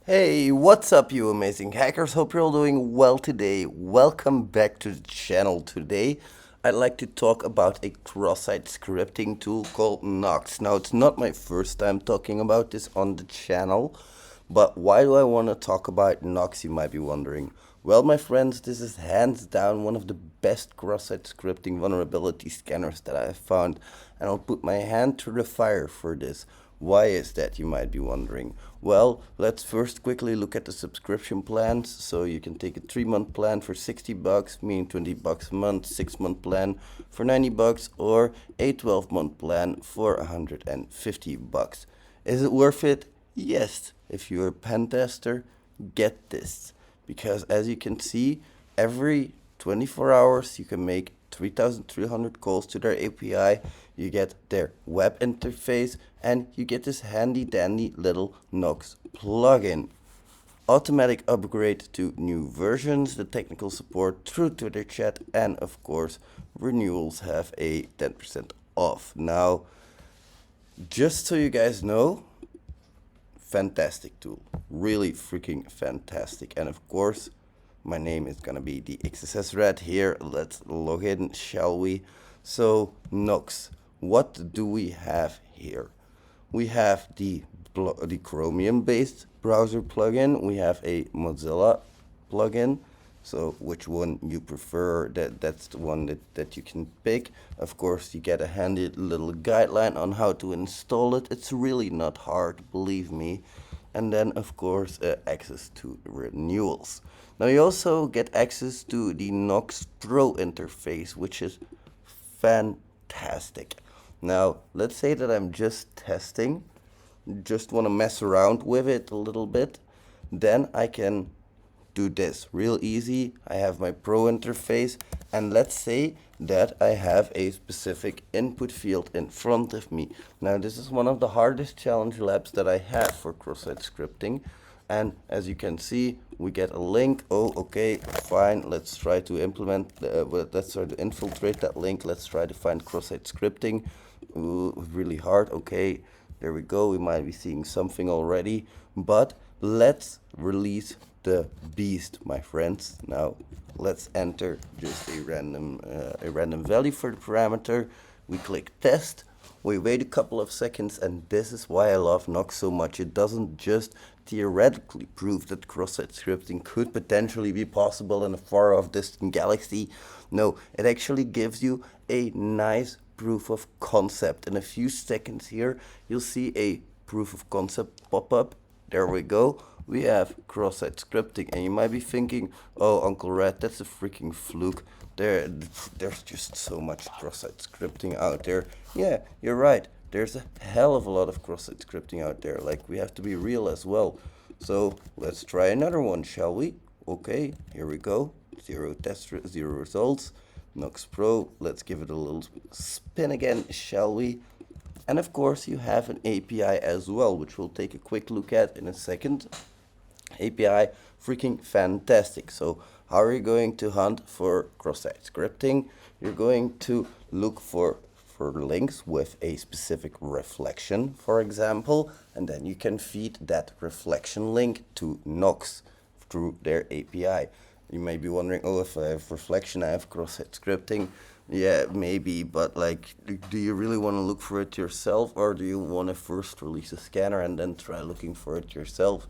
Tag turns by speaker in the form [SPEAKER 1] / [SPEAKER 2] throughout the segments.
[SPEAKER 1] Hey, what's up, you amazing hackers? Hope you're all doing well today. Welcome back to the channel. Today, I'd like to talk about a cross-site scripting tool called Nox. Now, it's not my first time talking about this on the channel, but why do I want to talk about Nox, you might be wondering. Well, my friends, this is hands down one of the best cross-site scripting vulnerability scanners that I have found, and I'll put my hand to the fire for this. Why is that, you might be wondering? Well, let's first quickly look at the subscription plans. So you can take a 3-month plan for 60 bucks, meaning 20 bucks a month, 6-month plan for 90 bucks, or a 12-month plan for 150 bucks. Is it worth it? Yes. If you're a pen tester, get this. Because as you can see, every 24 hours you can make 3,300 calls to their API, you get their web interface, and you get this handy dandy little Nox plugin. Automatic upgrade to new versions, the technical support through Twitter chat, and of course, renewals have a 10% off. Now, just so you guys know, fantastic tool. Really freaking fantastic. And of course, my name is gonna be the XSS rat here. Let's log in, shall we? So, Nox, what do we have here? We have the Chromium-based browser plugin. We have a Mozilla plugin. So which one you prefer, that's the one that you can pick. Of course, you get a handy little guideline on how to install it. It's really not hard, believe me. And then, of course, access to renewals. Now, you also get access to the Nox Drill Interface, which is fantastic. Now, let's say that I'm just testing, just want to mess around with it a little bit. Then I can do this real easy. I have my pro interface, and let's say that I have a specific input field in front of me. Now, this is one of the hardest challenge labs that I have for cross-site scripting, and as you can see, we get a link. Oh, okay, fine, let's try to let's try to infiltrate that link. Let's try to find cross-site scripting. Ooh, really hard. Okay, there we go. We might be seeing something already, but let's release the beast, my friends. Now, let's enter just a random value for the parameter. We click test. We wait a couple of seconds, and this is why I love Nox so much. It doesn't just theoretically prove that cross-site scripting could potentially be possible in a far-off distant galaxy. No, it actually gives you a nice proof of concept. In a few seconds here, you'll see a proof of concept pop up. There we go. We have cross-site scripting, and you might be thinking, oh, Uncle Rat, that's a freaking fluke. There's just so much cross-site scripting out there. Yeah, you're right. There's a hell of a lot of cross-site scripting out there. Like, we have to be real as well. So let's try another one, shall we? Okay, here we go. Zero results. Nox Pro. Let's give it a little spin again, shall we? And of course, you have an API as well, which we'll take a quick look at in a second. API, freaking fantastic. So how are you going to hunt for cross-site scripting? You're going to look for links with a specific reflection, for example, and then you can feed that reflection link to Nox through their API. You may be wondering, oh, if I have reflection, I have cross-site scripting. Yeah, maybe, but like, do you really want to look for it yourself, or do you want to first release a scanner and then try looking for it yourself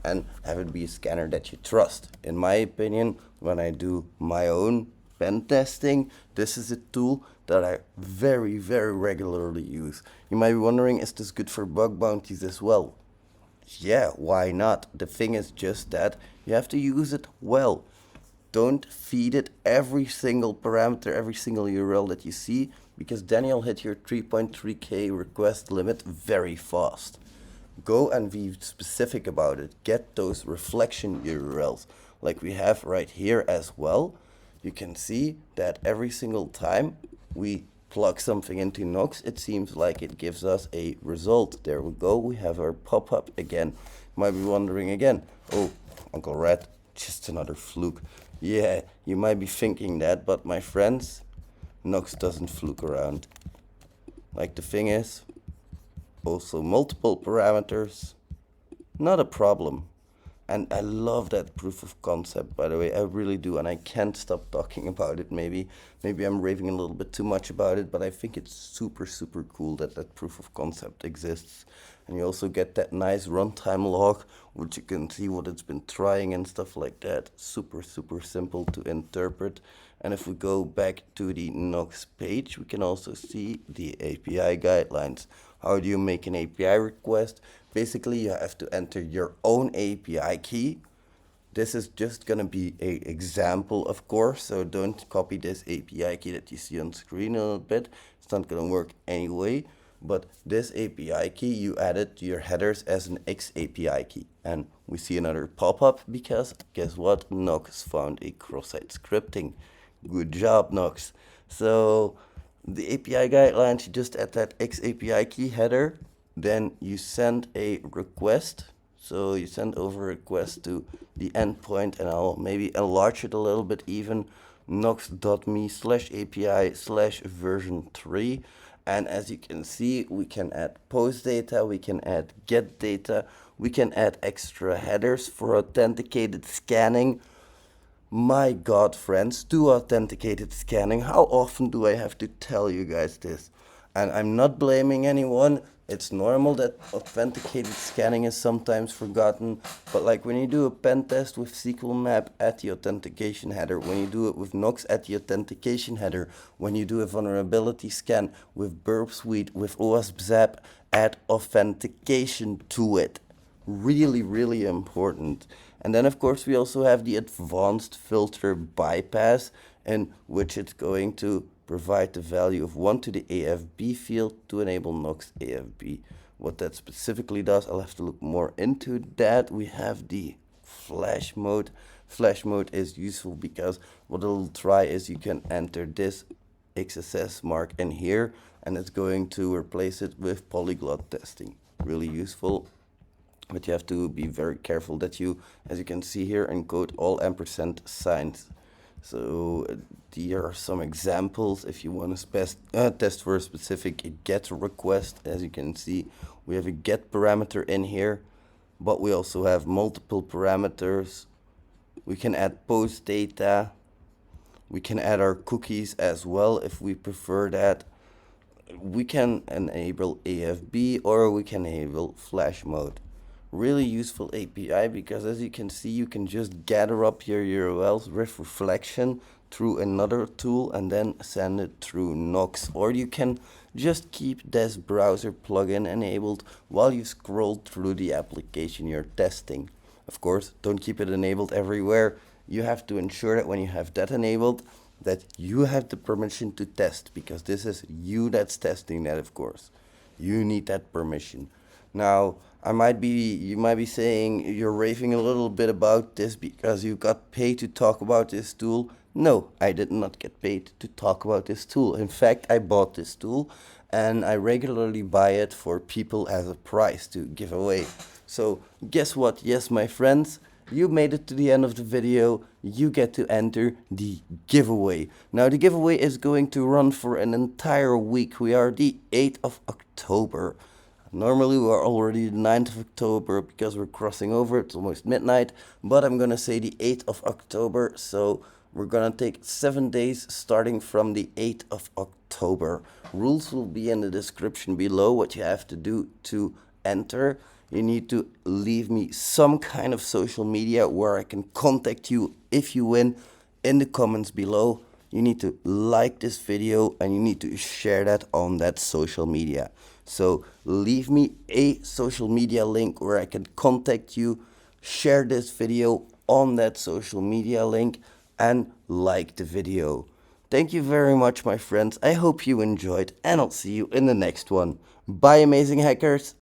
[SPEAKER 1] and have it be a scanner that you trust? In my opinion, when I do my own pen testing, this is a tool that I very, very regularly use. You might be wondering, is this good for bug bounties as well? Yeah, why not? The thing is just that you have to use it well. Don't feed it every single parameter, every single URL that you see, because then you'll hit your 3.3k request limit very fast. Go and be specific about it. Get those reflection URLs like we have right here as well. You can see that every single time we plug something into Nox, it seems like it gives us a result. There we go. We have our pop-up again. You might be wondering again, oh, Uncle Rat, just another fluke. Yeah, you might be thinking that, but my friends, Nox doesn't fluke around. Like, the thing is, also multiple parameters, not a problem. And I love that proof of concept, by the way. I really do, and I can't stop talking about it. Maybe I'm raving a little bit too much about it, but I think it's super, super cool that that proof of concept exists. And you also get that nice runtime log, which you can see what it's been trying and stuff like that. Super, super simple to interpret. And if we go back to the Nox page, we can also see the API guidelines. How do you make an API request? Basically, you have to enter your own API key. This is just going to be an example, of course, so don't copy this API key that you see on screen a little bit. It's not going to work anyway, but this API key, you add it to your headers as an XAPI key. And we see another pop-up because, guess what? Nox found a cross-site scripting. Good job, Nox. So the API guidelines, you just add that XAPI key header, then you send a request. So you send over a request to the endpoint, and I'll maybe enlarge it a little bit even, nox.me/API/version3. And as you can see, we can add post data, we can add get data, we can add extra headers for authenticated scanning. My God, friends, do authenticated scanning. How often do I have to tell you guys this? And I'm not blaming anyone. It's normal that authenticated scanning is sometimes forgotten. But like when you do a pen test with SQL map at the authentication header, when you do it with Nox at the authentication header, when you do a vulnerability scan with Burp Suite, with OWASP-ZAP, add authentication to it. Really, really important. And then, of course, we also have the advanced filter bypass, in which it's going to provide the value of 1 to the AFB field to enable Nox AFB. What that specifically does, I'll have to look more into that. We have the flash mode. Flash mode is useful because what it'll try is you can enter this XSS mark in here, and it's going to replace it with polyglot testing. Really useful. But you have to be very careful that you, as you can see here, encode all ampersand signs. So here are some examples if you want to test for a specific get request. As you can see, we have a get parameter in here, but we also have multiple parameters. We can add post data. We can add our cookies as well if we prefer that. We can enable AFB or we can enable flash mode. Really useful API because, as you can see, you can just gather up your URLs with reflection through another tool and then send it through Nox. Or you can just keep this browser plugin enabled while you scroll through the application you're testing. Of course, don't keep it enabled everywhere. You have to ensure that when you have that enabled, that you have the permission to test, because this is you that's testing that, of course. You need that permission. Now, you might be saying you're raving a little bit about this because you got paid to talk about this tool. No, I did not get paid to talk about this tool. In fact, I bought this tool and I regularly buy it for people as a prize to give away. So guess what? Yes, my friends, you made it to the end of the video. You get to enter the giveaway. Now, the giveaway is going to run for an entire week. We are the 8th of October. Normally we're already the 9th of October because we're crossing over. It's almost midnight, but I'm gonna say the 8th of October. So we're gonna take 7 days starting from the 8th of October. Rules will be in the description below. What you have to do to enter: you need to leave me some kind of social media where I can contact you if you win in the comments below. You need to like this video and you need to share that on that social media. So leave me a social media link where I can contact you, share this video on that social media link, and like the video. Thank you very much, my friends. I hope you enjoyed, and I'll see you in the next one. Bye, amazing hackers.